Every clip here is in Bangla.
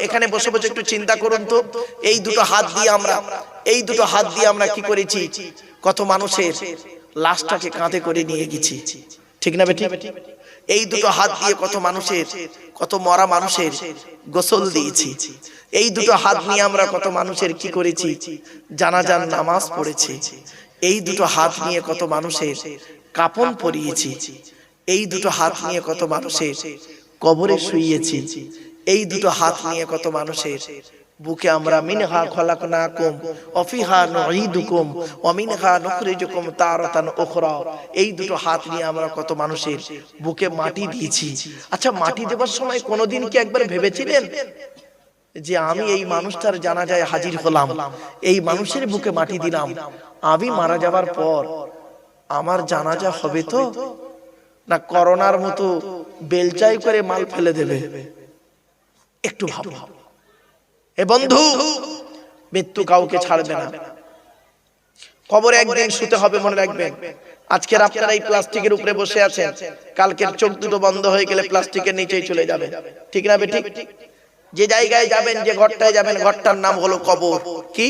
এখানে বসে বসে একটু চিন্তা করুন তো, এই দুটো হাত দিয়ে আমরা কি করেছি? কত মানুষের লাশটাকে কাঁধে করে নিয়ে গেছি, ঠিক না বেঠিক? এই দুটো হাত দিয়ে কত মানুষের, কত মরা মানুষের গোসল দিয়েছি। এই দুটো হাত নিয়ে আমরা কত মানুষের কি করেছি? জানাজার নামাজ পড়েছি। এই দুটো হাত নিয়ে কত মানুষের কাফন পরিয়েছি। এই দুটো হাত নিয়ে কত মানুষের কবরে শুইয়েছি। এই দুটো হাত নিয়ে কত মানুষের বুকে আমরা মিনহা খলাকনাকুম ওয়া ফিহা নুঈদুকুম ওয়া মিনহা নুখরিজুকুম তারাতান উখরা, এই দুটো হাত নিয়ে আমরা কত মানুষের বুকে মাটি দিয়েছি। আচ্ছা, মাটি দেওয়ার সময় কোনোদিন কি একবার ভেবেছিলেন যে আমি এই মানুষটার জানাজায় হাজির হলাম, এই মানুষের বুকে মাটি দিলাম, আমি মারা যাবার পর আমার জানাজা হবে তো না করোনার মতো বেলচাই করে মাল ফেলে দেবে? একটু ভাবো। এ বন্ধু, মৃত্যু কাউকে ছাড়বে না, কবরে একদিন শুতে হবে, মনে রাখবেন। আজকের আপনারা এই প্লাস্টিকের উপরে বসে আছেন, কালকের চোখ দুটো বন্ধ হয়ে গেলে প্লাস্টিকের নিচেই চলে যাবে, ঠিক না বেঠিক? যে জায়গায় যাবেন, যে ঘরটায় যাবেন, ঘরটার নাম হলো কবর। কি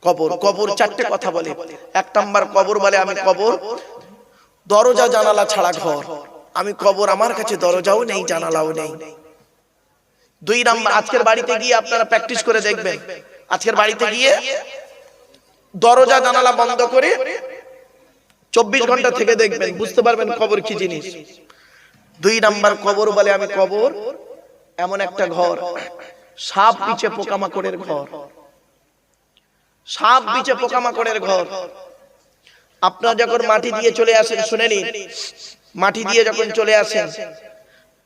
কবর? কবর চারটে কথা বলে। এক নাম্বার কবর বলে আমি কবর দরজা জানালা ছাড়া ঘর, আমি কবর আমার কাছে দরজাও নেই জানালাও নেই। দুই নাম্বার, আজকের বাড়িতে গিয়ে আপনারা প্র্যাকটিস করে দেখবেন, আজকের বাড়িতে গিয়ে দরজা জানালা বন্ধ করে 24 ঘন্টা থেকে দেখবেন, বুঝতে পারবেন কবর কি জিনিস। দুই নাম্বার কবর বলে আমি কবর এমন একটা ঘর, সাপ বিছে পোকামাকড়ের ঘর, সাপ বিছে পোকামাকড়ের ঘর। আপনারা যখন মাটি দিয়ে চলে আসেন, শুনে নিন, মাটি দিয়ে যখন চলে আসেন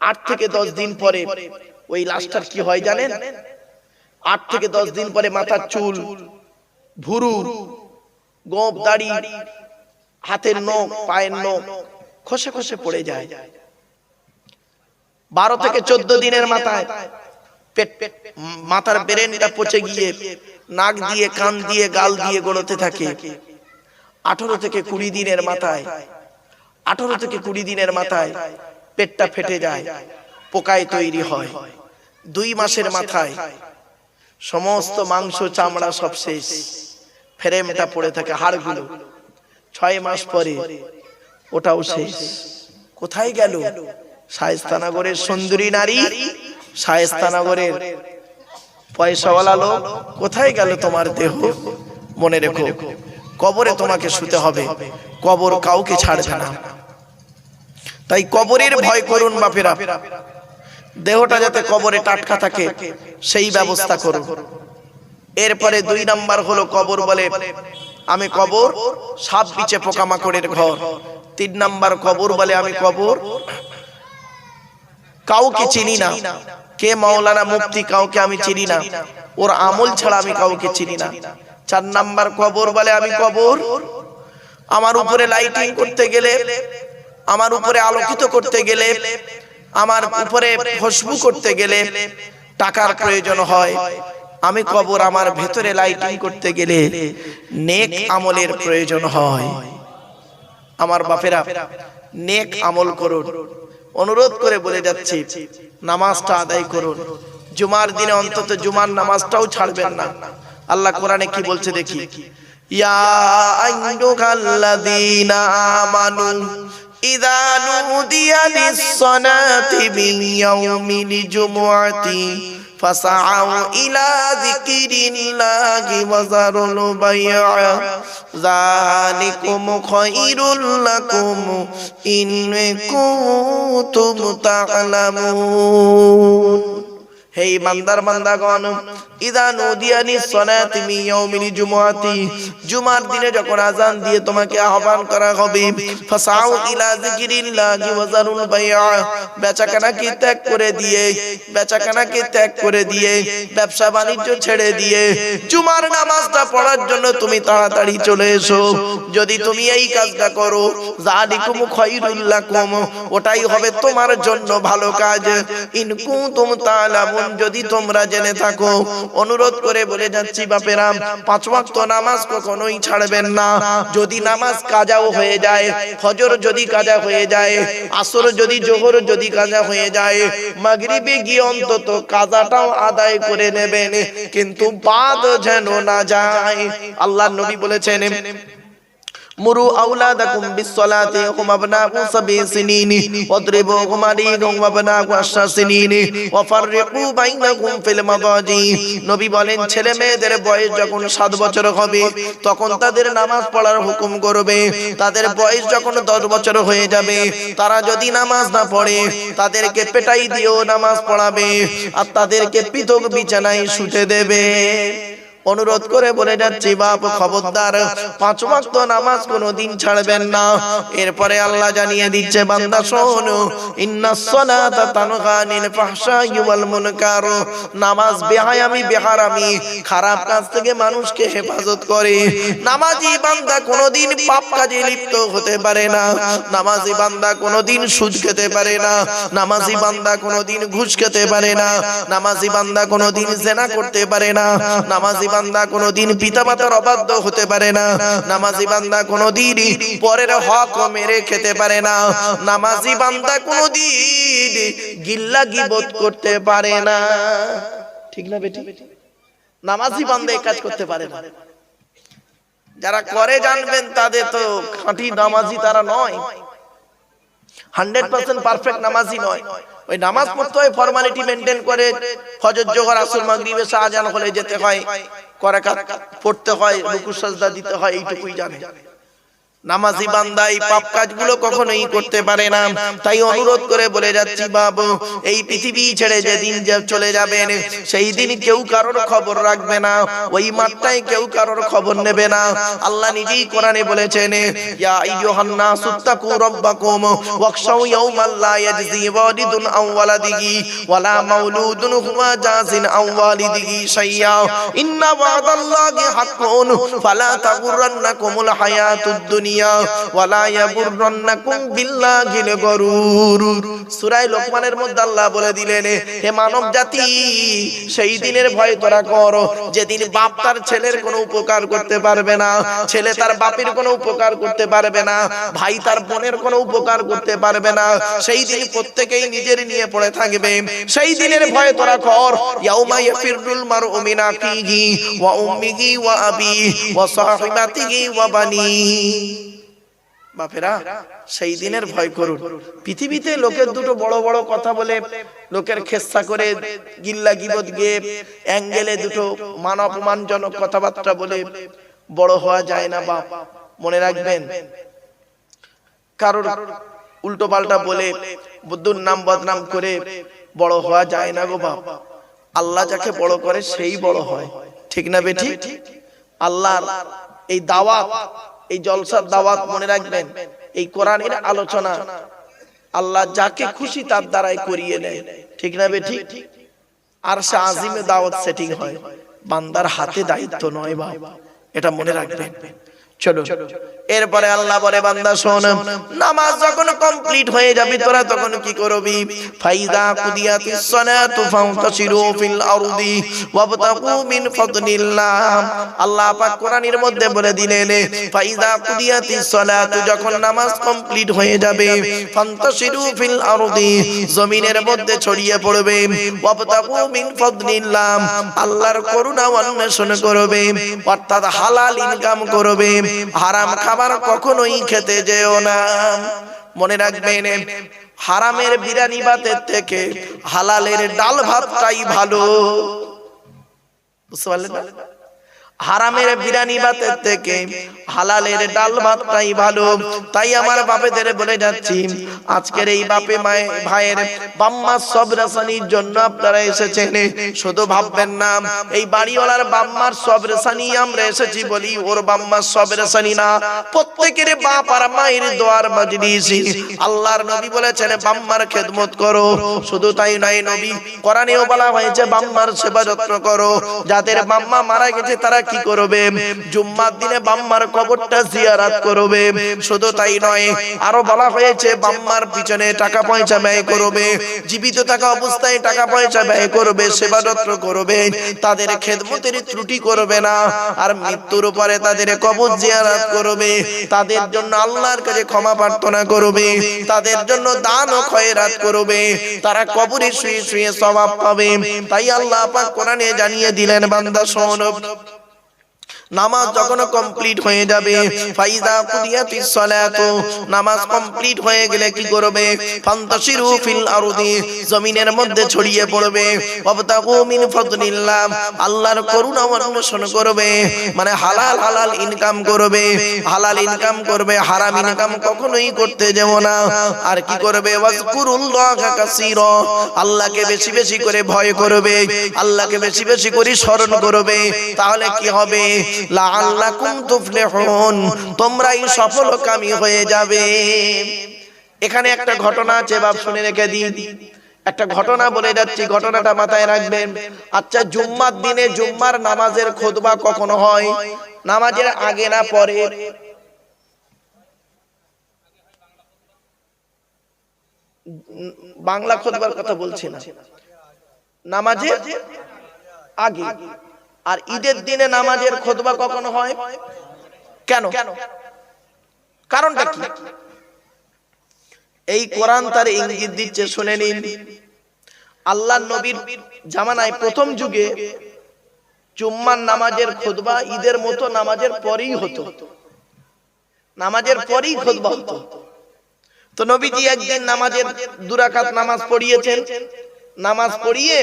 8 থেকে 10 দিন পরে ওই লাশটার কি হয় জানেন? 8 থেকে 10 দিন পরে মাথার চুল, ভুরু, গোঁফ, দাড়ি, হাতের নখ, পায়ের নখ খসে খসে পড়ে যায়। 12 থেকে 14 দিনের মাথায় মাথার ব্রেনটা পচে গিয়ে নাক দিয়ে, কান দিয়ে, গাল দিয়ে গড়তে থাকে। 18 থেকে 20 দিনের মাথায়, 18 থেকে 20 দিনের মাথায় পেটটা ফেটে যায়, পোকায় তৈরি হয়। 2 মাসের মাথায় সমস্ত মাংস চামড়া সব শেষ, ফ্রেমটা পড়ে থাকে, হাড়গুলো। 6 মাস পরে ওটাও শেষ। কোথায় গেল? শায়েস্তানগরের সুন্দরী নারী, শায়েস্তানগরের পয়সাওয়ালা লোক, কোথায় গেল তোমার দেহ? মনে রেখো, কবরে তোমাকে শুতে হবে, কবর কাউকে ছাড়বে না। তাই কবরের ভয় করুন বাপেরা, দেহটা যাতে কবরে টাটকা থাকে সেই ব্যবস্থা করুন। এরপরে 2 নাম্বার হলো কবর বলে আমি কবর সাপ বিছে পোকামাকড়ের ঘর। 3 নাম্বার কবর বলে আমি কবর কাউকে চিনি না, কে মাওলানা মুফতি কাউকে আমি চিনি না, ওর আমল ছাড়া আমি কাউকে চিনি না। 4 নাম্বার কবর বলে আমি কবর আমার উপরে লাইটিং করতে গেলে, আমার উপরে আলোকিত করতে গেলে, আমার উপরে খুশবু করতে গেলে টাকার প্রয়োজন হয়। আমি কবর আমার ভেতরে লাইটিং করতে গেলে নেক আমলের প্রয়োজন হয়। আমার বাপেরা, নেক আমল করুন, অনুরোধ করে বলে যাচ্ছি, নামাজটা আদায় করুন। জুমার দিনে অন্তত জুমার নামাজটাও ছাড়বেন না। আল্লাহ কোরআনে কি বলছে দেখি, ইয়া আইয়ুহাল্লাযীনা আমানু ইযা নুদিয়া লিস-সালাতি মিন ইয়াউমিল জুমুআতি ফাসআউ ইলা যিকিরিল্লাহি ওয়া যারুল বাই'a যালিকুম খায়রুল লাকুম ইন কুনতুম তা'লামুন। হে ইমানদার বান্দাগণ, ইযা নুদিয়া লিস-সালাতি মিন ইয়াউমিল জুমুআতি, জুমার দিনে যখন আযান দিয়ে তোমাকে আহ্বান করা হবে, ফাসআউ ইলা যিকিরিল্লাহি ওয়া যারুল বাই'a, বেচাকেনাকে ত্যাগ করে দিয়ে, বেচাকেনাকে ত্যাগ করে দিয়ে, ব্যবসা বাণিজ্য ছেড়ে দিয়ে জুমার নামাজটা পড়ার জন্য তুমি তাড়াতাড়ি চলে এসো। যদি তুমি এই কাজটা করো, যালিকুম খায়রুল লাকুম, ওটাই হবে তোমার জন্য ভালো কাজ। ইন কুনতুম তা'লামুন, এমন যদি তোমরা জেনে থাকো, অনুরোধ করে বলে যাচ্ছি বাপেরা, 5 ওয়াক্ত নামাজ কখনোই ছাড়বেন না। যদি নামাজ কাজাও হয়ে যায়, ফজর যদি কাজা হয়ে যায়, আসর যদি জোহর যদি কাজা হয়ে যায়, মাগরিবে গিয়ে অন্তত কাজাটাও আদায় করে নেবেন, কিন্তু বাদ যেন না যায়। আল্লাহর নবী বলেছেন, মুরু আওলাদাকুম বিসসালাতি হুম আবনাউ 7 সিনিন ওয়াদরিবুহুম আলাইহিম আবনাউ 10 সিনিন ওয়া ফাররিকু বাইনাকুম ফিল মাদাজি। নবী বলেন, ছেলে মেয়েদের বয়স যখন 7 বছর হবে তখন তাদের নামাজ পড়ার হুকুম করবে। তাদের বয়স যখন 10 বছর হয়ে যাবে, তারা যদি নামাজ না পড়ে তাদেরকে পেটাই দিয়েও নামাজ পড়াবে, আর তাদেরকে পৃথক বিছানায় শুতে দেবে। অনুরোধ করে বলে যাচ্ছি বাপ, খবরদার 5 ওয়াক্ত নামাজ কোনোদিন ছাড়বেন না। এরপরে আল্লাহ জানিয়ে দিচ্ছে, বান্দা শোনো, ইন্নাস সালাতা তানহা আনিল ফাহশাই ওয়াল মুনকার। নামাজ বেহায়ামি বেহারামি খারাপ কাজ থেকে মানুষকে হেফাজত করে। নামাজি বান্দা কোনোদিন পাপ কাজে লিপ্ত হতে পারে না। নামাজি বান্দা কোনোদিন সুদ খেতে পারে না। নামাজি বান্দা কোনোদিন ঘুষ খেতে পারে না। নামাজি বান্দা কোনোদিন জিনা করতে পারে না। নামাজি বান্দা কোনোদিন পিতামাতার অবাধ্য হতে পারে না। নামাজি বান্দা কোনোদিন পরের হক মেরে খেতে পারে না। নামাজি বান্দা কোনোদিন গিল্লা গীবত করতে পারে না। ঠিক না বেটি? নামাজি বান্দা এই কাজ করতে পারে না। যারা করে জানবেন তাদের তো খাঁটি নামাজি তারা নয়, 100% পারফেক্ট নামাজি নয়। ওই নামাজ পড়তে হয়, ফরমালিটি মেইনটেইন করে, ফজর জোহর আসর মাগরিব এশা আজান হলে যেতে হয়, রাকাত পড়তে হয়, রুকু সাজদা দিতে হয়, এইটুকুই জানে। নামাজি বান্দা এই পাপ কাজগুলো কখনোই করতে পারে না। তাই অনুরোধ করে বলে যাচ্ছি বাবু, এই পৃথিবী ছেড়ে যেদিন চলে যাবেন সেই দিন কেউ কারোর খবর রাখবে না, ওই মাঠটায় কেউ কারোর খবর নেবে না। আল্লাহ নিজেই কোরআনে বলেছেন, ইয়া আইয়ুহান নাসুত্তাকু রাব্বাকুম ওয়াখশাউ ইয়াওমান লা ইয়াজজি ওয়ালিদুন আন ওয়ালাদিহি ওয়ালা মাউলুদুন হুয়া জাযিন আন ওয়ালিদিহি শাইয়্যা ইন্না ওয়াদাল্লাহি হাক্কুন ফালা তাগুররান্নাকুমুল হায়াতুদ দুনিয়া ওয়ালা ইয়াগুররান্নাকুম বিল্লাহিল গরুর। সূরা লোকমানের মধ্যে আল্লাহ বলে দিলেন, হে মানব জাতি, সেই দিনের ভয় তোরা কর যেদিন বাপ তার ছেলের কোনো উপকার করতে পারবে না, ছেলে তার বাপের কোনো উপকার করতে পারবে না, ভাই তার বোনের কোনো উপকার করতে পারবে না। সেই দিন প্রত্যেকেই নিজের নিয়ে পড়ে থাকবে। সেই দিনের ভয় তোরা কর। ইয়াউমা ইয়াফিরুল মারউ মিন আখিহি ওয়া উম্মিহি ওয়া আবিহি ওয়া সাহিবাতিহি ওয়া বানি। বাপেরা, সেই দিনের ভয় করুন। পৃথিবীতে লোকের দুটো বড় বড় কথা বলে, লোকের খেচ্ছা করে, গিল্লা গিবত গিয়ে অ্যাঙ্গেলে দুটো মান অপমানজনক কথাবার্তা বলে বড় হওয়া যায় না বাপ। মনে রাখবেন, কারোর উল্টো পাল্টা বলে বুদ্ধুর নাম বদনাম করে বড় হওয়া যায় না গো বাপ। আল্লাহ যাকে বড় করে সেই বড় হয়। ঠিক না বেটি? আল্লাহর এই দাওয়াত, এই জলসার দাওয়াত মনে রাখবেন, এই কোরআনের আলোচনা আল্লাহ যাকে খুশি তার দ্বারাই করিয়ে নেয়। ঠিক না বেটি? আরশে আজিমে দাওয়াত সেটিং হয়, বান্দার হাতে দায়িত্ব নয় বাবা, এটা মনে রাখবেন। চলো, এরপরে আল্লাহ বলে, বান্দা শোন, নামাজ যখন কমপ্লিট হয়ে যাবে তোরা তখন কি করবি? ফাইদা কুদিয়াতিস সালাতু ফান্তাশিরু ফিল আরদি ওয়াবতাগু মিন ফাদলিল্লাহ। আল্লাহ পাক কোরআনের মধ্যে বলে দিলেন, ফাইদা কুদিয়াতিস সালাতু, যখন নামাজ কমপ্লিট হয়ে যাবে, ফান্তাশিরু ফিল আরদি, জমিনের মধ্যে ছড়িয়ে পড়বে, ওয়াবতাগু মিন ফাদলিল্লাহ, আল্লাহর করুণা অন্বেষণ করবে, অর্থাৎ হালাল ইনকাম করবে, হারাম খাবার কখনোই খেতে যেও না। মনে রাখবেন, হারামের বিরিয়ানি ভাতের থেকে হালালের ডাল ভাতটাই ভালো। বুঝতে পারলেন না? হারামের বিরিয়ানি ভাতের থেকে হালালের ডাল ভাতটাই ভালো। তাই আমার বাপেদের বলে যাচ্ছি, আজকের এই বাপে মায়ে ভাইয়ের বাম্মা সব রেশানির জন্য আপনারা এসেছেন। শুধু ভাববেন না এই বাড়িওয়ালার বাম্মার সব রেশানি আমরা এসেছি বলি ওর বাম্মার সব রেশানি না, প্রত্যেকের বাপ আর মায়ের দোয়ার মাজলিস। আল্লাহর নবী বলেছেন বাম্মার খেদমত করো। শুধু তাই নয়, নবী কোরআনেও বলা হয়েছে বাম্মার সেবা যত্ন করো। যাদের বাম্মা মারা গেছে তারা কি করবে? জুম্মার দিনে বাম্মার কবরটা জিয়ারত করবে। শুধু তাই নয়, আরো বলা হয়েছে বাম্মার পিছনে টাকা পয়সা ব্যয় করবে, জীবিত থাকা অবস্থায় টাকা পয়সা ব্যয় করবে, সেবা যত্ন করবে, তাদের খেদমতের ত্রুটি করবে না। আর মৃত্যুর পরে তাদের কবর জিয়ারত করবে, তাদের জন্য আল্লাহর কাছে ক্ষমা প্রার্থনা করবে, তাদের জন্য দান ও খয়রাত করবে, তারা কবরে শুয়ে শুয়ে সওয়াব পাবে। তাই আল্লাহ পাক কোরআনে জানিয়ে দিলেন, বান্দা শোনো, নামাজ যখন কমপ্লিট হয়ে যাবে, ফাইজা কুদিয়াতিস সালাতু, নামাজ কমপ্লিট হয়ে গেলে কি করবে? ফান্তাশিরু ফিল আরদি, জমিনের মধ্যে ছড়িয়ে পড়বে, ওয়াবতাগু মিন ফাদলিল্লাহ, আল্লাহর করুণা অন্বেষণ করবে, মানে হালাল হালাল ইনকাম করবে, হালাল ইনকাম করবে, হারাম ইনকাম কখনোই করতে যাব না। আর কি করবে? ওয়াজকুরুল্লাহা কাসীরা, আল্লাহকে বেশি বেশি করে ভয় করবে, আল্লাহকে বেশি বেশি করে স্মরণ করবে। তাহলে কি হবে? লাআল্লাকুম তুফলিহুন, তোমরাই সফলকামী হয়ে যাবে। এখানে একটা ঘটনা আছে, বাপ শুনে রেখে দিন। একটা ঘটনা বলে যাচ্ছি, ঘটনাটা মাথায় রাখবেন। আচ্ছা, জুম্মার দিনে জুম্মার নামাজের খুতবা কখন হয়? নামাজের আগে না পরে? বাংলা খুতবার কথা বলছি না, নামাজের আগে। আর ঈদের দিনে নামাজের খুতবা কখন হয়? কেন? কারণটা কি? এই কোরআন তার ইঙ্গিত দিচ্ছে, শুনে নিন। আল্লাহর নবীর জামানায় প্রথম যুগে জুম্মার নামাজের খুতবা ঈদের মতো নামাজের পরেই হতো, নামাজের পরেই খুতবা হতো। তো নবীজি একদিন নামাজের 2 রাকাত নামাজ পড়িয়েছেন, নামাজ পড়িয়ে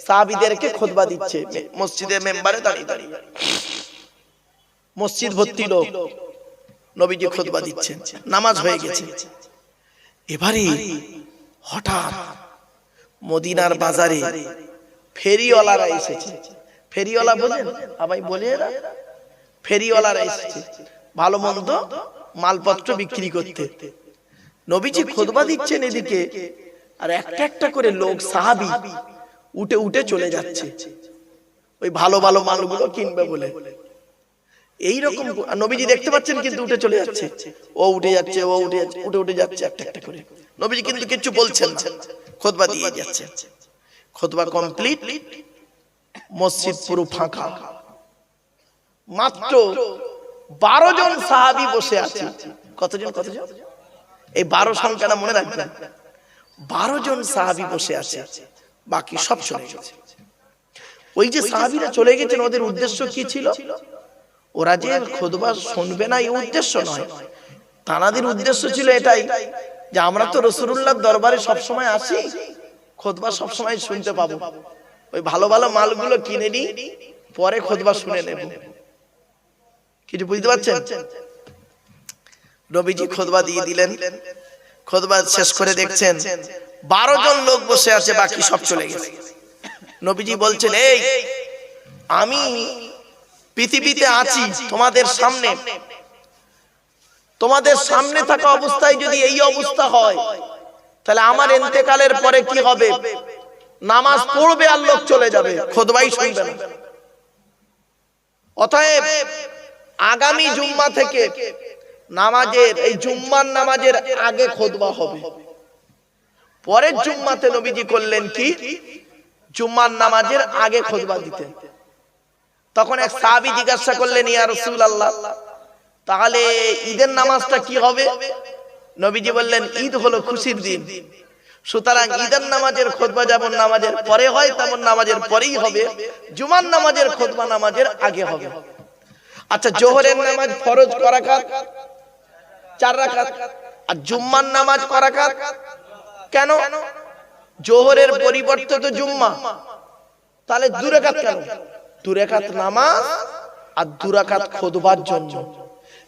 সাহাবীদেরকে খুতবা দিচ্ছে মসজিদের মেম্বারে দাঁড়িয়ে দাঁড়িয়ে, মসজিদ ভর্তি লোক, নবীজি খুতবা দিচ্ছেন, নামাজ হয়ে গেছে। এবারে হঠাৎ মদিনার বাজারে ফেরিওয়ালারা এসেছে। ফেরিওয়ালা বলেন, আবাই বলে এরা ফেরিওয়ালারা এসেছে ভালো মন্দ মালপত্র বিক্রি করতে। নবীজি খুতবা দিচ্ছেন এদিকে, আর একটা একটা করে লোক সাহাবী উঠে উঠে চলে যাচ্ছে ওই ভালো ভালো মালগুলো কিনবে বলে। এইরকম নবীজি দেখতে পাচ্ছেন, কিন্তু উঠে চলে যাচ্ছে, ও উঠে যাচ্ছে, ও উঠে যাচ্ছে, উঠে উঠে যাচ্ছে একটা একটা করে। নবীজি কিন্তু কিছু বলছেন না, খুতবা দিয়ে যাচ্ছে। খুতবা কমপ্লিট, মসজিদ পুরো ফাঁকা, মাত্র 12 জন সাহাবী বসে আছে। কতজন? কতজন? এই 12 সংখ্যাটা মনে রাখবেন। 12 জন সাহাবী বসে আছে, বাকি সব চলে গেছে। ওই যে সাহাবীরা চলে গেছেন, ওদের উদ্দেশ্য কি ছিল? ওরা যে খুতবা শুনবে না এই উদ্দেশ্য নয়, তাদের উদ্দেশ্য ছিল এটাই যে আমরা তো রাসূলুল্লাহর দরবারে সব সময় আসি, খুতবা সব সময় শুনতে পাবো, ওই ভালো ভালো মালগুলো কিনে নি, পরে খুতবা শুনে নেব। কিছু বুঝতে পারছেন? নবীজি খুতবা দিয়ে দিলেন। খুতবা শেষ করে দেখছেন 12 জন লোক বসে আছে, বাকি সব চলে গেছে। নবীজি বলছেন, এই আমি পৃথিবীতে আছি তোমাদের সামনে, তোমাদের সামনে থাকা অবস্থায় যদি এই অবস্থা হয়, তাহলে আমার ইন্তেকালের পরে কি হবে? নামাজ পড়বে আর লোক চলে যাবে, খুতবাই শুনবে না। অতএব আগামী জুম্মা থেকে নামাজের, এই জুম্মার নামাজের আগে খুতবা হবে। পরের জুম্মাতে নবীজি করলেন কি? জুম্মার নামাজের আগে খুতবা দিতেন। তখন এক সাহাবী জিজ্ঞাসা করলেন, ইয়া রাসূলুল্লাহ, তাহলে ঈদের নামাজটা কি হবে? নবীজি বললেন, ঈদ হলো খুশির দিন, সুতরাং ঈদের নামাজের খুতবা যেমন নামাজের পরে হয় তেমন নামাজের পরেই হবে, জুমার নামাজের খুতবা নামাজের আগে হবে। আচ্ছা, জোহরের নামাজ ফরজ ক রাকাত? 4 রাকাত। আর জুম্মার নামাজ ক রাকাত? কেন? জোহরের পরিবর্তে তো জুম্মা, তাহলে 2 রাকাত কেন? 2 রাকাত নামাজ আর 2 রাকাত খুতবার জন্য।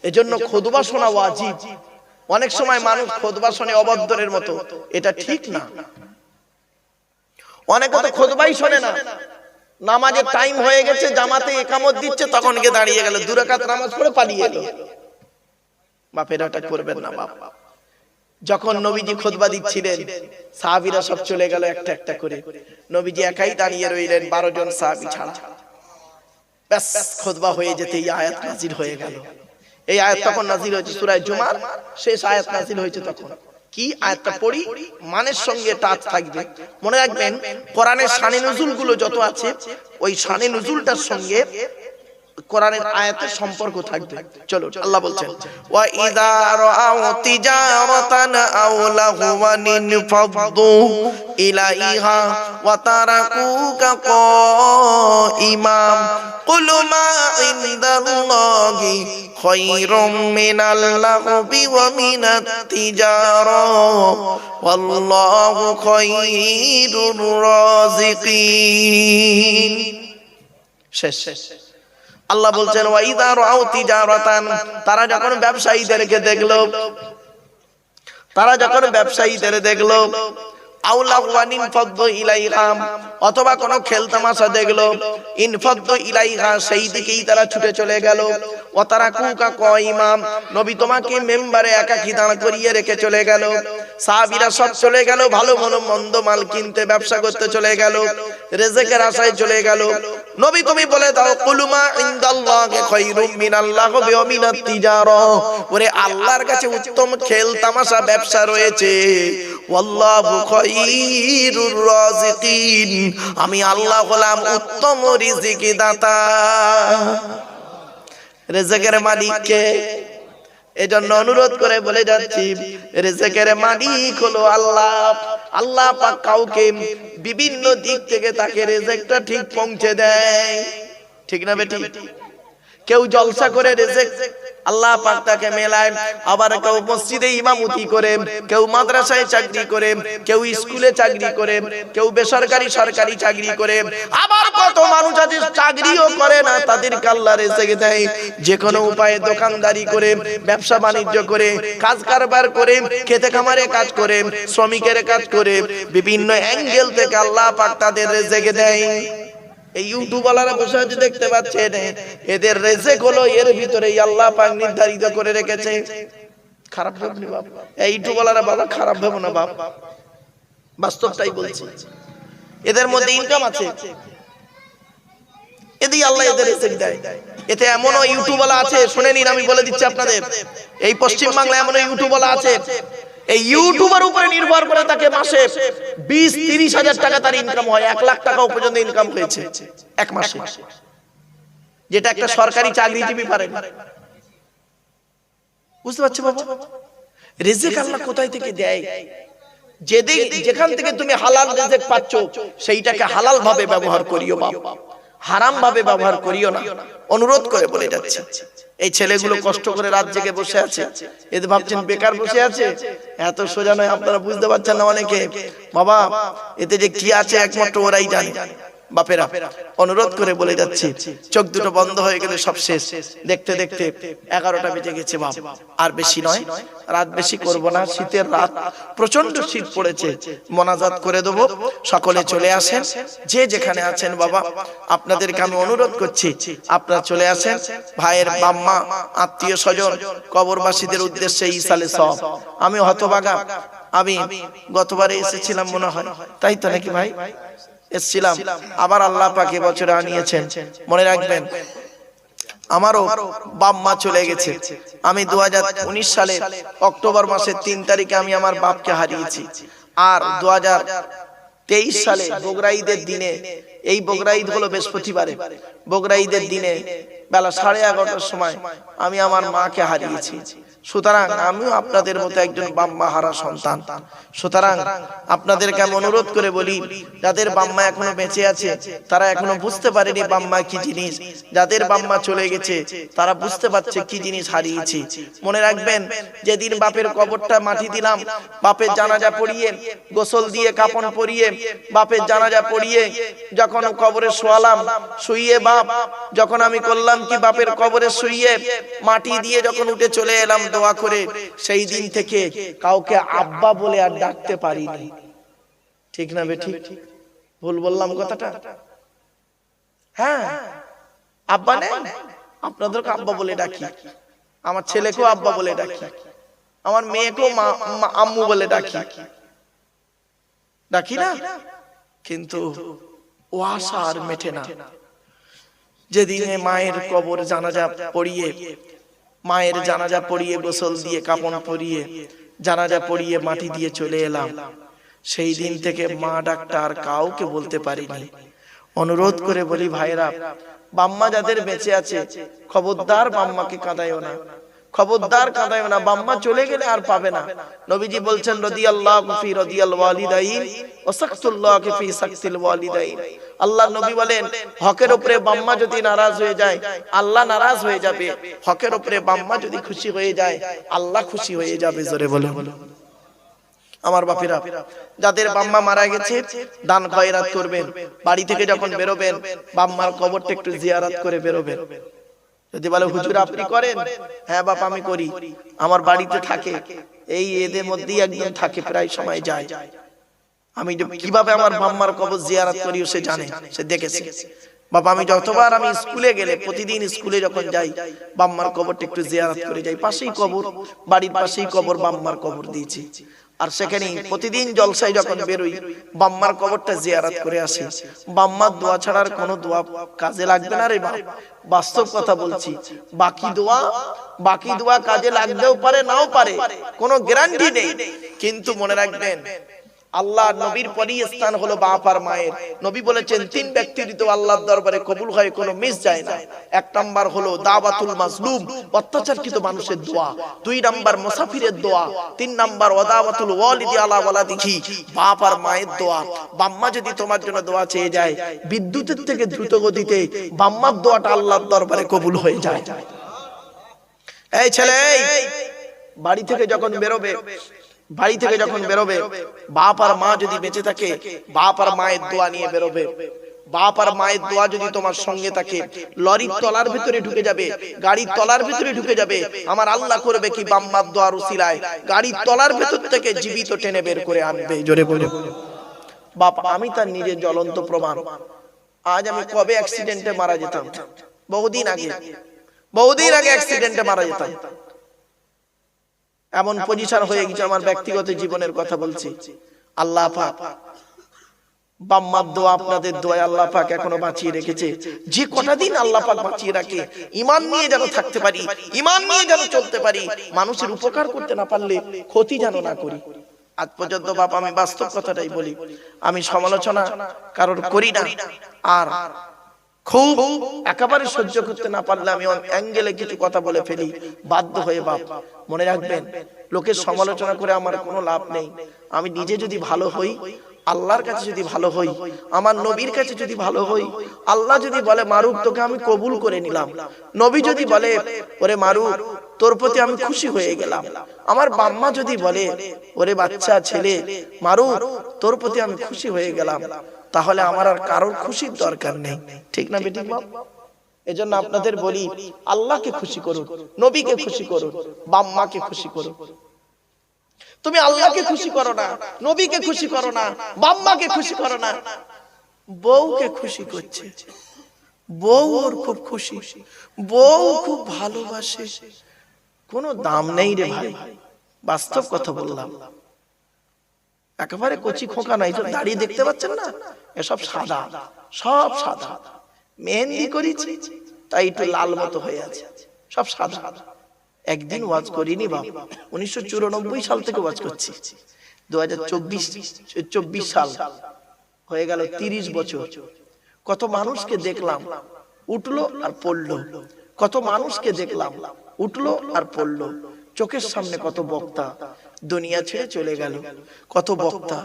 এজন্য খুতবা শোনা ওয়াজিব। অনেক সময় মানুষ খুতবা শুনে অবাধ্যের মতো, এটা ঠিক না। অনেকে তো খুতবাই শোনে না, নামাজের টাইম হয়ে গেছে, জামাতে ইকামত দিচ্ছে, তখন গিয়ে দাঁড়িয়ে গেল, 2 রাকাত নামাজ পড়ে পালিয়ে এলো। বাপেরা এটা করবেন না বাপ। যখন নবীজি খুতবা দিচ্ছিলেন, সাহাবীরা সব চলে গেল একটা একটা করে, নবীজি একাই দাঁড়িয়ে রইলেন 12 জন সাহাবী ছাড়া। ব্যাস খুতবা হয়ে যেতে এই আয়াত নাজিল হয়ে গেল। এই আয়াত তখন নাজিল হয়েছে সূরা জুমার শেষ আয়াত নাজিল হয়েছে তখন। কি আয়াতটা পড়ি মানের সঙ্গে টাচ থাকবে, মনে রাখবেন কোরআনের শানে নুজুল গুলো যত আছে ওই শানে নুজুলটার সঙ্গে কোরআনের আয়াতের সম্পর্ক থাকবে। চলো আল্লাহ বলছেন ওয়া ইযা রাআউ তিজারাতান আও লাহওয়ান ফাদদু ইলাইহা ওয়া তারাকুকা কাইমা কুল মা ইনদাল্লাহি খায়রুম মিনাল লাহবি ওয়া মিনাত তিজারা ওয়াল্লাহু খায়রুর রাযিকিন। শেষ। আল্লাহ বলছেন ওয়া ইযা রাআউ তিজারাতান, তারা যখন ব্যবসায়ীদেরকে দেখলো, আও লাহওয়ান ইনফাদদু ইলাইহা, অথবা কোনো খেলতামাশা দেখলো, ইনফাদদু ইলাইহা, সেই দিকেই তারা ছুটে চলে গেল। ওয়া তারাকুকা কাইমা, নবী তোমাকে মেম্বারে একাকী দাঁড় করিয়ে রেখে চলে গেল। সাহাবীরা সব চলে গেল, ভালো মন্দ মাল কিনতে, ব্যবসা করতে চলে গেল, রিজকের আশায় চলে গেল। নবী তুমি বলে দাও কুলুমা ইনদাল্লাহি খায়রুম মিনাল্লাহি ওয়া মিনাত তিজারা, ওরে আল্লাহর কাছে উত্তম খেল তামাশা ব্যবসা রয়েছে। ওয়াল্লাহু খায়রুর রাযিকিন, আমি আল্লাহ হলাম উত্তম রিজিক দাতা। রিজকের মালিক কে? এজন্য অনুরোধ করে বলে যাচ্ছি রিজকের মালিক হলো আল্লাহ। আল্লাহ পাক কাউকে বিভিন্ন দিক থেকে তাকে রিজকটা ঠিক পৌঁছে দেয়, ঠিক না বেটি? কেউ জলসা করে রিজক আল্লাহ পাক তাকে মেলায়, আবার কেউ মসজিদে ইমামতি করে, কেউ মাদ্রাসায় চাকরি করে, কেউ স্কুলে চাকরি করে, কেউ বেসরকারি সরকারি চাকরি করে, আবার কত মানুষ আছে চাকরিও করে না, তাদেরকে আল্লাহ রিজক দেয় যে কোনো উপায়ে, দোকানদারি করে, ব্যবসা বাণিজ্য করে, কাজ কারবার করে, খেতে খামারে কাজ করে, শ্রমিকের কাজ করে, বিভিন্ন অ্যাঙ্গেল থেকে আল্লাহ পাক তাদের রিজক দেয়। এই ইউটিউবওয়ালারা বসে আছে দেখতে পাচ্ছেন, এদের রিজক হলো এর ভিতরেই আল্লাহ পাক নির্ধারিত করে রেখেছে। খারাপ ভাবনি বাপ, এই ইউটিউবওয়ালারা বাবা খারাপ ভাবো না বাপ, বাস্তবটাই বলছি। এদের মধ্যে ইনকাম আছে, এদিকে আল্লাহ এদের রিজক দেয়। এতে এমনও ইউটিউবওয়ালা আছে, শুনে নিন, আমি বলে দিচ্ছি আপনাদের, এই পশ্চিম বাংলায় এমনও ইউটিউবওয়ালা আছে, এই ইউটিউবের উপরে নির্ভর করে তাকে মাসে 20-30 হাজার টাকা তার ইনকাম হয়, 1 লাখ টাকাও পর্যন্ত ইনকাম হয়েছে এক মাসে, যেটা একটা সরকারি চাকরিজীবী পারে না। বুঝতে পারছো বাবা? রিজক আল্লাহ কোথায় থেকে দেয়? যেখান থেকে তুমি হালাল রিজক পাচ্ছ সেইটাকে হালাল ভাবে ব্যবহার করিও বাবা, হারাম ভাবে ব্যবহার করিও না। অনুরোধ করে বলে যাচ্ছে, এই ছেলেগুলো কষ্ট করে রাত জেগে বসে আছে, এদের ভাবছেন বেকার বসে আছে, এত সোজা নয়, আপনারা বুঝতে পারছেন না অনেকে। বাবা এতে যে কি আছে একমাত্র ওরাই জানে। বাপেরা অনুরোধ করে বলে যাচ্ছি, চোখ দুটো বন্ধ হয়ে গেলে সব শেষ। দেখতে দেখতে 11টা বেজে গেছে বাপ, আর বেশি নয়, রাত বেশি করব না, শীতের রাত, প্রচন্ড শীত পড়েছে, মোনাজাত করে দেব, সকলে চলে আসেন, যে যেখানে আছেন বাবা আপনাদেরকে আমি অনুরোধ করছি আপনারা চলে আসেন। ভাইয়ের বাম্মা, আত্মীয় স্বজন, কবরবাসীদের উদ্দেশ্যে ইসালে সব। আমি হতভাগা, আমি গতবারে এসেছিলাম মনে হয়, তাই তো নাকি ভাই? এসেছিলাম, আবার আল্লাহ পাক এবছরে আনিয়েছেন। মনে রাখবেন আমারও বাপ মা চলে গেছে। আমি 2019 সালে অক্টোবর মাসের 3 তারিখে আমি আমার বাপকে হারিয়েছি। আর 2023 সালে বগরা ঈদের দিনে, এই বগরা ঈদ হলো বৃহস্পতিবারে, বগরা ঈদের দিনে বেলা 11:30টার সময় আমি আমার মাকে হারিয়েছি। সুতরাং আমিও আপনাদের মতো একজন বাম্মা হারা সন্তান। সুতরাং আপনাদেরকে আমি অনুরোধ করে বলি, যাদের বাম্মা এখনো বেঁচে আছে তারা এখনো বুঝতে পারেনি বাম্মা কি জিনিস, যাদের বাম্মা চলে গেছে তারা বুঝতে পারছে কি জিনিস হারিয়েছি। মনে রাখবেন, যেদিন বাপের কবরটা মাটি দিলাম, বাপের জানাজা পড়িয়ে, গোসল দিয়ে কাফন পরিয়ে, বাপের জানাজা পড়িয়ে যখন কবরে শোয়ালাম, শুইয়ে বাপ যখন আমি করলাম কি বাপের কবরে শুইয়ে মাটি দিয়ে যখন উঠে চলে এলাম দোয়া করে, সেই দিন থেকে কাউকে আব্বা বলে আর ডাকতে পারিনি। ঠিক না বেটি? ভুল বললাম কথাটা? হ্যাঁ, আব্বা নেই, আপনাদেরকে আব্বা বলে ডাকি, আমার ছেলেকেও আব্বা বলে ডাকি, আমার মেয়েকেও আম্মু বলে ডাকি, ডাকি না? কিন্তু ও আশা আর মেটে না। যেদিনে মায়ের কবর জানাজা পড়িয়ে, মায়ের জানাজা পড়িয়ে গোসল দিয়ে কাফন পরিয়ে জানাজা পড়িয়ে মাটি দিয়ে চলে এলাম, সেই দিন থেকে মা ডাকটা আর কাউকে বলতে পারিনি। অনুরোধ করে বলি ভাইরা, বাম্মা যাদের বেঁচে আছে খবরদার বাম্মাকে কাঁদায়ও না, খবরদার কাঁদায়ও না, বাম্মা চলে গেলে আর পাবে না। নবীজি বলছেন রাদিয়াল্লাহু ফি রাদিয়াল ওয়ালিদাইন ওয়া সাকতুল্লাহু ফি সাকতিল ওয়ালিদাইন। আল্লাহ নবী বলেন হকের উপরে বাম্মা যদি নারাজ হয়ে যায় আল্লাহ নারাজ হয়ে যাবে, হকের উপরে বাম্মা যদি খুশি হয়ে যায় আল্লাহ খুশি হয়ে যাবে। জোরে বলো। আমার বাপেরা, যাদের বাম্মা মারা গেছে দান খয়রাত করবেন, বাড়ি থেকে যখন বেরোবেন বাম্মার কবরটা একটু জিয়ারত করে বেরোবেন। যদি বলে হুজুর আপনি করেন, হ্যাঁ বাপ আমি করি, আমার বাড়িতে থাকে, এই এদের মধ্যেই একজন থাকে, প্রায় সময় যায়। আমি কিভাবে আমার বাম্মার কবর জিয়ারত করি সে জানে, সে দেখেছে। বাবা আমি যতবার আমি স্কুলে গেলে, প্রতিদিন স্কুলে যখন যাই বাম্মার কবরটা একটু জিয়ারত করে যাই, পাশেই কবর, বাড়ির পাশেই কবর, বাম্মার কবর দিয়েছি। আর সেখানে প্রতিদিন জলসায় যখন বেরোই বাম্মার কবরটা জিয়ারত করে আসি। বাম্মার দোয়া ছাড়ার কোনো দোয়া কাজে লাগবে না রে বাপ, বাস্তব কথা বলছি। বাকি দোয়া কাজে লাগতেও পারে নাও পারে, কোনো গ্যারান্টি নেই। কিন্তু মনে রাখবেন আল্লাহ নবীর পরই স্থান হলো বাপ আর মায়ের। নবী বলেছেন তিন ব্যক্তির তো আল্লাহর দরবারে কবুল হয়, কোনো মিস যায় না। এক নাম্বার হলো দাওয়াতুল মাজলুম, অত্যাচারকৃত মানুষের দোয়া। দুই নাম্বার মুসাফিরের দোয়া। তিন নাম্বার ওয়াদাওয়াতুল ওয়ালিদি আলা ওয়ালাদিহি, বাপ আর মায়ের দোয়া। বাম্মা যদি তোমার জন্য দোয়া চেয়ে যায় বিদ্যুতের থেকে দ্রুত গতিতে বাম্মার দোয়াটা আল্লাহর দরবারে কবুল হয়ে যায়। এই ছেলে, বাড়ি থেকে যখন বেরোবে বাপ আর মা যদি বেঁচে থাকে বাপ আর মায়ের দোয়া নিয়ে বেরোবে। বাপ আর মায়ের দোয়া যদি তোমার সঙ্গে থাকে, লরির তলার ভিতরে ঢুকে যাবে, গাড়ির তলার ভিতরে ঢুকে যাবে। আমার আল্লাহ করবে কি বাম্মার দোয়ার উসিলায় গাড়ির তলার ভেতর থেকে জীবিত টেনে বের করে আনবে। জোরে বলে বাপ, আমি তার নিজের জ্বলন্ত প্রমাণ। আজ আমি কবে অ্যাক্সিডেন্টে মারা যেতাম, বহুদিন আগে অ্যাক্সিডেন্টে মারা যেতাম। এমন পজিশন হয়ে গেছে, আমার ব্যক্তিগত জীবনের কথা বলছি। আল্লাহ পাক বাম্মার দোয়া, আপনাদের দোয়া আল্লাহ পাক এখনো বাঁচিয়ে রেখেছে। যে কটা দিন আল্লাহ পাক বাঁচিয়ে রাখে, ঈমান নিয়ে যেন থাকতে পারি, ঈমান নিয়ে যেন চলতে পারি, মানুষের উপকার করতে না পারলে ক্ষতি যেন না করি। আজ পর্যন্ত বাপ আমি বাস্তব কথাটাই বলি, আমি সমালোচনা কারোর করি না। আর খুব একেবারে সহ্য করতে না পারলে আমি অ্যাঙ্গেলে কিছু কথা বলে ফেলি, বাধ্য হয়ে। বাপ মনে রাখবেন, লোকের সমালোচনা করে আমার কোনো লাভ নেই। আমি নিজে যদি ভালো হই, আল্লাহর কাছে যদি ভালো হই, আমার নবীর কাছে যদি ভালো হই, আল্লাহ যদি বলে মারুক তোকে আমি কবুল করে নিলাম, নবী যদি বলে ওরে মারুক তোর প্রতি আমি খুশি হয়ে গেলাম, আমার বাম্মা যদি বলে ওরে বাচ্চা ছেলে মারুক তোর প্রতি আমি খুশি হয়ে গেলাম, তাহলে আমার আর কারোর খুশির দরকার নেই। ঠিক না বেটি বাপ? এজন্য আপনাদের বলি আল্লাহকে খুশি করুন, নবীকে খুশি করুন, বাম্মাকে খুশি করুন। তুমি আল্লাহকে খুশি করো না, নবীকে খুশি করো না, বাম্মাকে খুশি করো না, বউকে খুশি করছে, বউ ওর খুব খুশি, বউ খুব ভালোবাসে, কোনো দাম নেই রে ভাই। বাস্তব কথা বললাম, একেবারে কচি খোকা নাই। তো দাড়ি দেখতে পাচ্ছেন না, এসব সাদা, সব সাদা। মেহেন্দি করেছি তাই একটু লাল মতো হয়ে আছে, সব সাদা। একদিন ওয়াজ করিনি বাপ, 1994 সাল থেকে ওয়াজ করছি, 2024 সাল হয়ে গেল, 30 বছর। কত মানুষকে দেখলাম উঠলো আর পড়লো, কত মানুষকে দেখলাম উঠলো আর পড়লো। চোখের সামনে কত বক্তা দুনিয়া ছেড়ে চলে গেল, কত বক্তা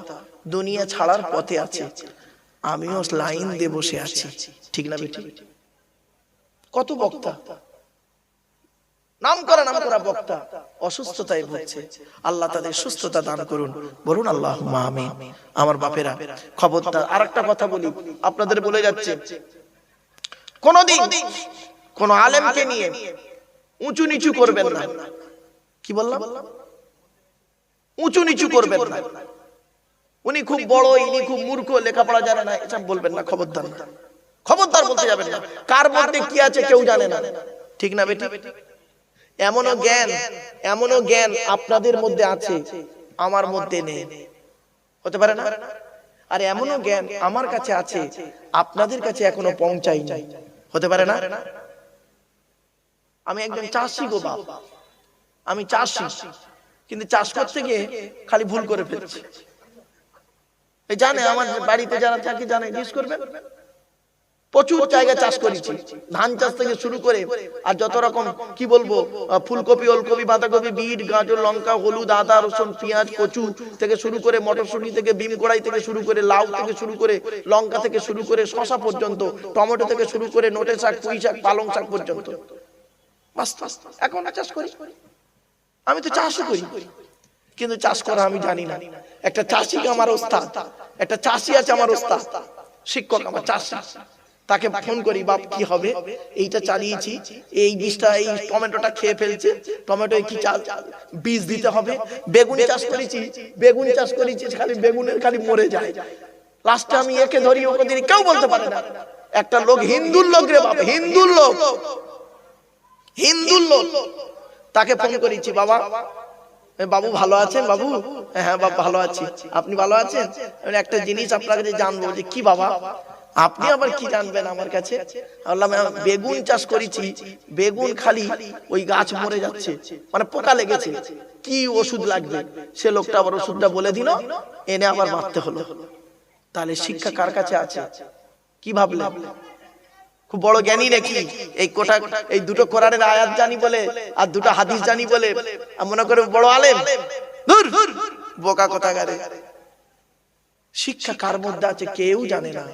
দুনিয়া ছাড়ার পথে আছে, আমিও লাইন দিয়ে বসে আছি। ঠিক না বেটি? কত বক্তা নাম করা বক্তা অসুস্থতায় ভুগছে, আল্লাহ তাদের সুস্থতা দান করুন, বলুন আল্লাহুম্মা আমিন। আমার বাপেরা খবরদার, আরেকটা কথা বলি আপনাদের বলে যাচ্ছে, কোনদিন কোন আলেমকে নিয়ে উঁচু নিচু করবেন না। কি বললাম? উঁচু নিচু করবেন না। উনি খুব বড়, ইনি খুব মূর্খ, লেখাপড়া জানে না, এসব বলবেন না। খবরদার, খবরদার বলতে যাবেন না। কার মধ্যে কি আছে কেউ জানে না। ঠিক না বেটি? এমনও জ্ঞান আপনাদের মধ্যে আছে, আমার মধ্যে নেই, হতে পারে না? আর এমনও জ্ঞান আমার কাছে আছে, আপনাদের কাছে এখনো পৌঁছায়নি, হতে পারে না? আমি একজন চাষি গো বাপ, আমি চাষি, কিন্তু চাষ করতে গিয়ে খালি ভুল করে ফেলছি। এই জানে আমার বাড়িতে যারা থাকে জানে, জিজ্ঞেস করবেন, প্রচুর জায়গা চাষ করেছি, ধান চাষ থেকে শুরু করে আর যত রকম কি বলবো ফুলকপি, ওলকপি, বাঁধাকপি, বিট, গাজর, লঙ্কা, হলুদ, আদা, রসুন, পেঁয়াজ, কচু থেকে শুরু করে মটরশুঁটি থেকে বিম কড়াই থেকে শুরু করে লাউ থেকে শুরু করে লঙ্কা থেকে শুরু করে শসা পর্যন্ত, টমেটো থেকে শুরু করে নোটে শাক, পুঁই শাক, পালং শাক পর্যন্ত এখন চাষ করি। আমি তো চাষও করি, কিন্তু চাষ করা আমি জানি না। একটা চাষি আমার ওস্তাদ, একটা চাষি আছে আমার ওস্তাদ, শিক্ষক আমার চাষি, তাকে ফোন করি, বাপ কি হবে, এইটা চালিয়েছি, এই বীজটা, এই টমেটোটা খেয়ে ফেলছে, টমেটো কি বীজ দিতে হবে। বেগুন চাষ করেছি, বেগুন চাষ করেছি, খালি বেগুনের খালি মরে যায়, লাস্টে আমি একে ধরি ওকে ধরি, কেউ বলতে পারে না। একটা লোক, হিন্দুর লোক রে বাবা, হিন্দুর লোক, হিন্দুর লোক, তাকে ফোন করেছি, বাবা, বাবু ভালো আছেন বাবু? হ্যাঁ বাবা ভালো আছি, আপনি ভালো আছেন? একটা জিনিস আপনার কাছে জানবো। যে কি বাবা? আপনি আবার কি জানবেন আমার কাছে? বললাম বেগুন চাষ করেছি, বেগুন খালি ওই গাছ মরে যাচ্ছে, মানে পোকা লেগেছে, কি ওষুধ লাগবে? সে লোকটা আবার ওষুধটা বলে দিল, এনে আবার মারতে হলো। তাহলে শিক্ষা কার কাছে আছে? কি ভাবলেন? খুব বড় জ্ঞানী নাকি? এই কোটা, এই দুটো কোরআনের আয়াত জানি বলে আর দুটো হাদিস জানি বলে মনে করে বড় আলেম? ধুর, বোকা কোথাকারে। শিক্ষা কার মধ্যে আছে কেউ জানে না,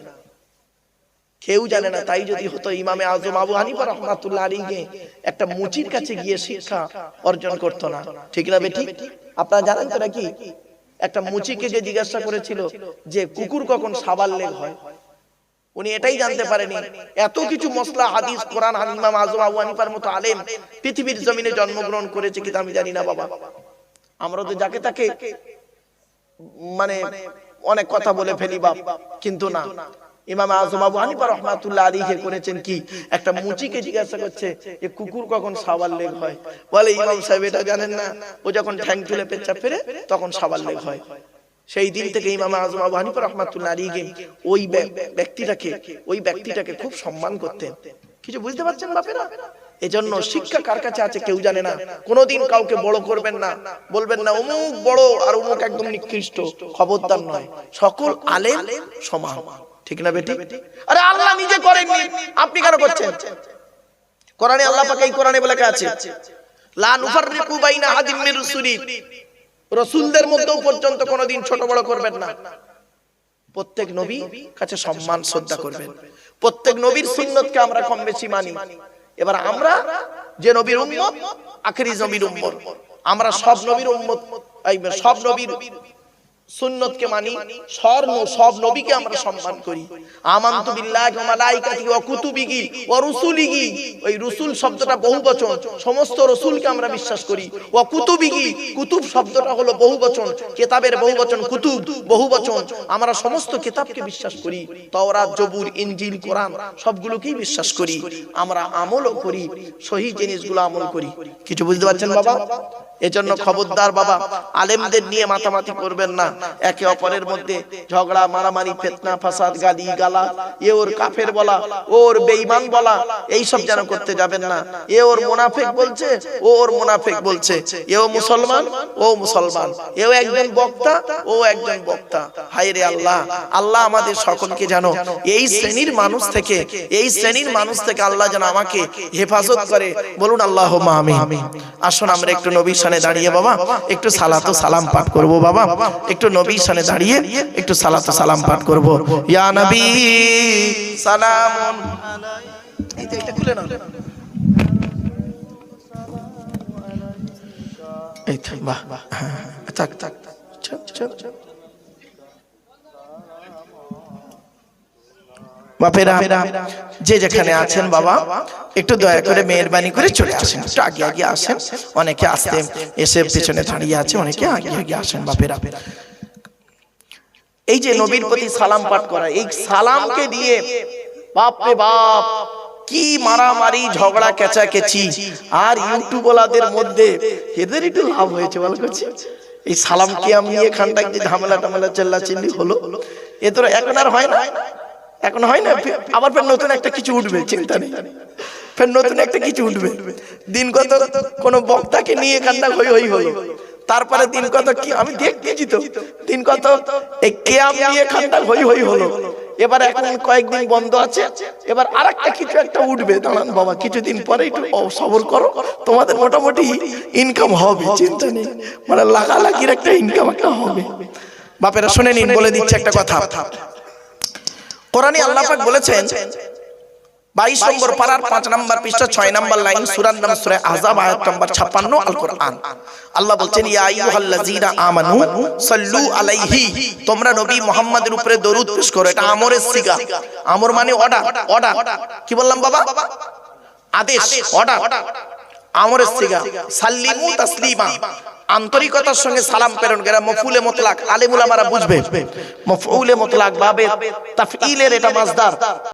কেউ জানে না। তাই যদি হতো ইমামে আজম আবু হানিফা রাহমাতুল্লাহ আলাইহি একটা মুচির কাছে গিয়ে শিক্ষা অর্জন করতো না, ঠিক না বেটি? আপনারা জানেন তো নাকি, একটা মুচিকে যে জিজ্ঞাসা করেছিল যে কুকুর কখন সাবাল লেগ হয়, উনি এটাই জানতে পারেনি। এত কিছু মসলা হাদিস কোরআন, ইমাম আজম আবু হানিফার মতো আলেম পৃথিবীর জমিনে জন্মগ্রহণ করেছে, কিন্তু আমি জানি না বাবা। আমরা তো যাকে তাকে মানে অনেক কথা বলে ফেলি বাপ, কিন্তু না, ইমাম আজম আবু হানিফা রাহমাতুল্লাহ আলাইহি করেছেন কি, একটা মুচিকে জিজ্ঞাসা করছে যে কুকুর কখন সাবাল লেগ হয়, বলে ইমাম সাহেব এটা জানেন না, ও যখন ঠ্যাং তুলে পেচ্ছাপ ফেরে তখন সাবাল লেগ হয়। সেই দিন থেকে ইমাম আজম আবু হানিফা রাহমাতুল্লাহ আলাইহি ওই ব্যক্তিটাকে খুব সম্মান করতেন। কিছু বুঝতে পারছেন বাপেরা? এজন্য শিক্ষা কার কাছে আছে কেউ জানে না। কোনোদিন কাউকে বড় করবেন না, বলবেন না অমুক বড় আর অমুক একদম নিকৃষ্ট, খবরদার নয়। সকল আলেম সমান, ঠিক না বেটি? আরে আল্লাহ নিজে করেননি, আপনি কেন করছেন? কোরআনে আল্লাহ পাক এই কোরআনে বলে আছে, লা নুফাররিকু বাইনা আহাদিম মির রুসুলি, রাসূলদের মধ্যেও পর্যন্ত কোনোদিন ছোট বড় করবেন না। প্রত্যেক নবী কাছে সম্মান শ্রদ্ধা করবেন, প্রত্যেক নবীর সুন্নতকে আমরা কম বেশি মানি। এবার আমরা যে নবীর উম্মত, আখেরি নবীর উম্মত, আমরা সব নবীর উম্মত, সব নবীর সুন্নতকে মানি, সব নবীকে আমরা সম্মান করি। আমানতু বিল্লাহি ওয়া মালাইকাতিহি ওয়া কুতুবিহি ওয়া রুসুলিহি, ওই রসুল শব্দটা বহুবচন, সমস্ত রসুলকে আমরা বিশ্বাস করি। ওয়া কুতুবিহি, কুতুব শব্দটা হলো বহুবচন, কিতাবের বহুবচন কুতুব, বহুবচন। আমরা সমস্ত কিতাবকে বিশ্বাস করি, তাওরাত, জবুর, ইনজিল, কোরআন সবগুলোকেই বিশ্বাস করি। আমরা আমলও করি, সহি জিনিসগুলো আমল করি। কিছু বুঝতে পারছেন বাবা? এজন্য খবরদার বাবা, আলেমদের নিয়ে মাতামাতি করবেন না। একে অপরের মধ্যে ঝগড়া, মারামারি, ফিতনা, ফাসাদ, গালি গালা, এ ওর কাফের বলা, ওর বেঈমান বলা, এই সব যেন করতে যাবেন না। এ ওর মুনাফিক বলছে, ও ওর মুনাফিক বলছে, এও মুসলমান, ও মুসলমান, এও একজন বক্তা, ও একজন বক্তা। হায় রে আল্লাহ, আল্লাহ আমাদের সকলকে যেন এই শ্রেণীর মানুষ থেকে, এই শ্রেণীর মানুষ থেকে আল্লাহ যেন আমাকে হেফাজত করে। বলুন আল্লাহুম্মা আমিন। আসুন আমরা একটু নবীর সামনে দাঁড়িয়ে বাবা একটু সালাত ও সালাম পাঠ করব। বাবা একটু নবীর সামনে দাঁড়িয়ে একটু সালাত ও সালাম পাঠ করব। ইয়া নবী সালামুন আলাইকা, এটা খুলে নাও। এই তো বাহ, থাক থাক, চল চল চল বাপেরা, যে যেখানে আছেন বাবা একটু দয়া করে মেহেরবানি করে চলে আসেন, একটু আগে আগে আসেন। অনেকে আসতে এসে পেছনে দাঁড়িয়ে আছে, অনেকে আগে আগে আসেন বাপেরা। এই যে নবীর প্রতি সালাম পাঠ করা, এই সালামকে দিয়ে বাপ রে বাপ কি মারামারি, ঝগড়া, কেচাকেচি। আর ইউটিউবওয়ালাদের মধ্যে এদের একটু লাভ হয়েছে বল করছে, এই সালাম কি আমি এখানটায় যে ঝামেলা টামেলা চেল্লা চিল্লি হলো, এ তো এখন আর হয় না। এখন হয় না, আবার ফের নতুন একটা কিছু উঠবে, চিন্তা নেই, ফের নতুন একটা কিছু উঠবে। দিন কত কোন বক্তাকে নিয়ে কান্না হই হই হলো, তারপরে দিন কত কি আমি দেখতেছি তো, দিন কত এই কিয়াম নিয়ে কান্না হই হই হলো। এবার এখন কয়েকদিন বন্ধ আছে, এবার আরেকটা কিছু একটা উঠবে। দাঁড়ান বাবা, কিছুদিন পরে একটু সবর করো, তোমাদের মোটামুটি ইনকাম হবে, চিন্তা নেই, মানে লাগালাগির একটা ইনকাম একটা হবে। বাপেরা শুনে নিন, বলে দিচ্ছে একটা কথা। কোরআনে আল্লাহ পাক বলেছেন 22 নম্বর পারার 5 নম্বর পৃষ্ঠা 6 নম্বর লাইন, সূরার নাম সূরা আহজাব আয়াত নম্বর 56 আল কোরআন। আল্লাহ বলছেন ইয়া আইয়ুহাল্লাযীনা আমানু সাল্লু আলাইহি, তোমরা নবী মুহাম্মাদের উপরে দরুদ পেশ করো। এটা আমরের সিগা, আমর মানে অর্ডার, অর্ডার কি বললাম বাবা, আদেশ, অর্ডার, আমরের সিগা। সাল্লিমু তাসলিমা, আন্তরিকতার সঙ্গে সালাম প্রেরণ করা। মফউলে মুতলাক, আলেম উলামারা বুঝবে, মফউলে মুতলাক ভাবে তাফঈলের এটা মাসদার।